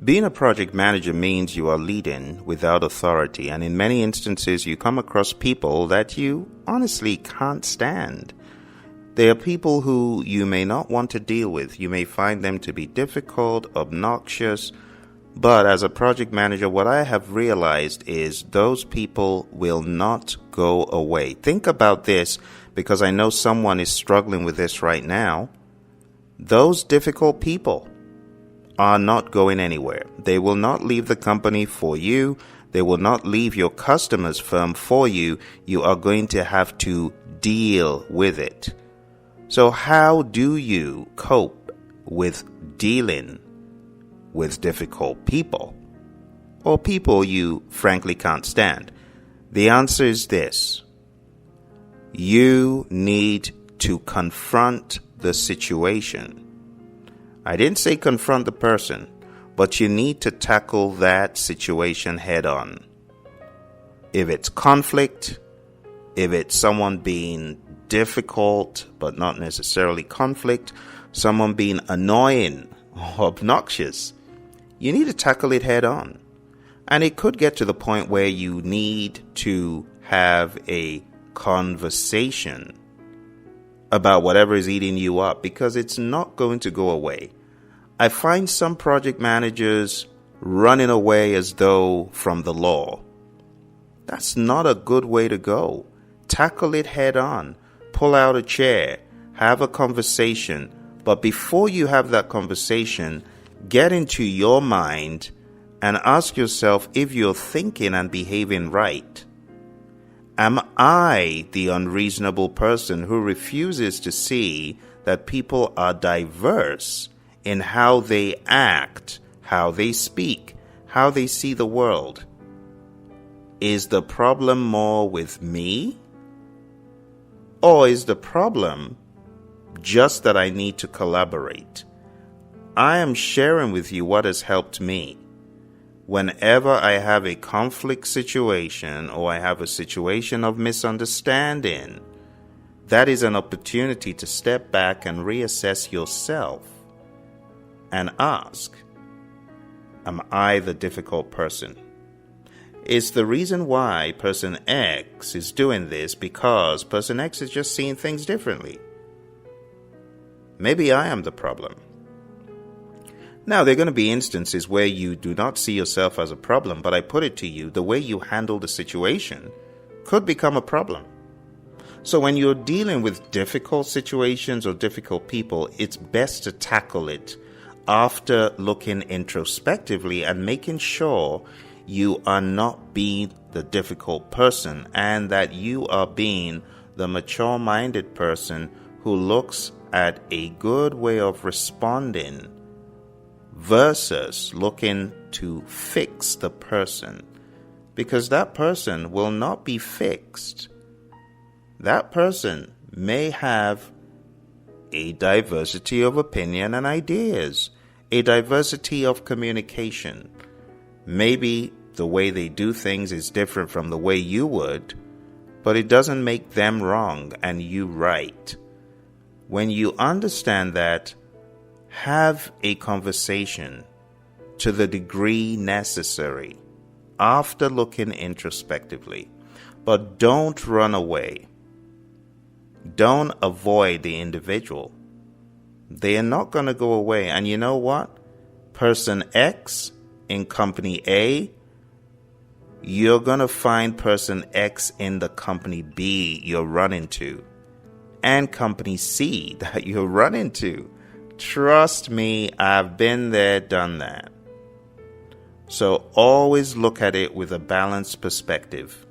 Being a project manager means you are leading without authority, and in many instances you come across people that you honestly can't stand. They are people who you may not want to deal with. You may find them to be difficult, obnoxious, but as a project manager, what I have realized is those people will not go away. Think about this, because I know someone is struggling with this right now. Those difficult people are not going anywhere. They will not leave the company for you. They will not leave your customer's firm for you. You are going to have to deal with it. So how do you cope with dealing with difficult people or people you frankly can't stand? The answer is this. You need to confront the situation. I didn't say confront the person, but you need to tackle that situation head on. If it's conflict, if it's someone being difficult, but not necessarily conflict, someone being annoying or obnoxious, you need to tackle it head on. And it could get to the point where you need to have a conversation about whatever is eating you up, because it's not going to go away. I find some project managers running away as though from the law. That's not a good way to go. Tackle it head on. Pull out a chair. Have a conversation. But before you have that conversation, get into your mind and ask yourself if you're thinking and behaving right. Am I the unreasonable person who refuses to see that people are diverse in how they act, how they speak, how they see the world? Is the problem more with me? Or is the problem just that I need to collaborate? I am sharing with you what has helped me. Whenever I have a conflict situation or I have a situation of misunderstanding, that is an opportunity to step back and reassess yourself and ask, am I the difficult person? Is the reason why person X is doing this because person X is just seeing things differently? Maybe I am the problem. Now, there are going to be instances where you do not see yourself as a problem, but I put it to you, the way you handle the situation could become a problem. So when you're dealing with difficult situations or difficult people, it's best to tackle it after looking introspectively and making sure you are not being the difficult person and that you are being the mature-minded person who looks at a good way of responding versus looking to fix the person, because that person will not be fixed. That person may have a diversity of opinion and ideas, a diversity of communication. Maybe the way they do things is different from the way you would, but it doesn't make them wrong and you right. When you understand that, have a conversation to the degree necessary after looking introspectively, but don't run away. Don't avoid the individual. They are not going to go away. And you know what? Person X in company A, you're going to find person X in the company B you're running to, and company C that you're running to. Trust me, I've been there, done that. So always look at it with a balanced perspective.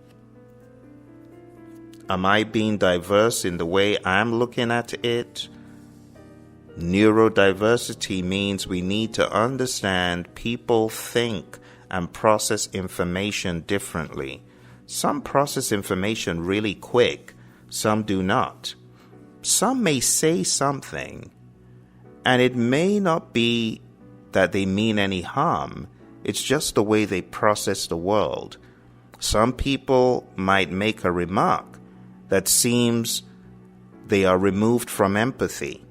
Am I being diverse in the way I'm looking at it? Neurodiversity means we need to understand people think and process information differently. Some process information really quick, some do not. Some may say something, and it may not be that they mean any harm. It's just the way they process the world. Some people might make a remark that seems they are removed from empathy.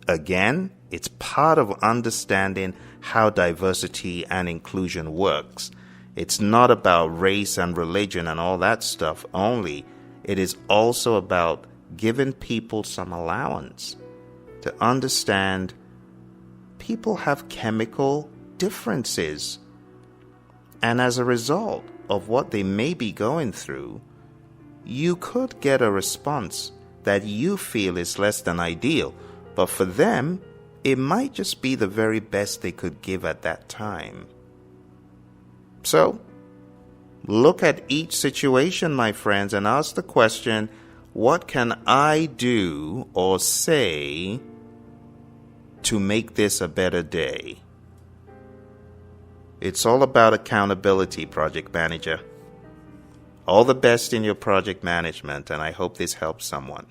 Again, it's part of understanding how diversity and inclusion works. It's not about race and religion and all that stuff only. It is also about giving people some allowance to understand people have chemical differences. And as a result of what they may be going through, you could get a response that you feel is less than ideal, but for them, it might just be the very best they could give at that time. So, look at each situation, my friends, and ask the question, what can I do or say to make this a better day? It's all about accountability, project manager. All the best in your project management, and I hope this helps someone.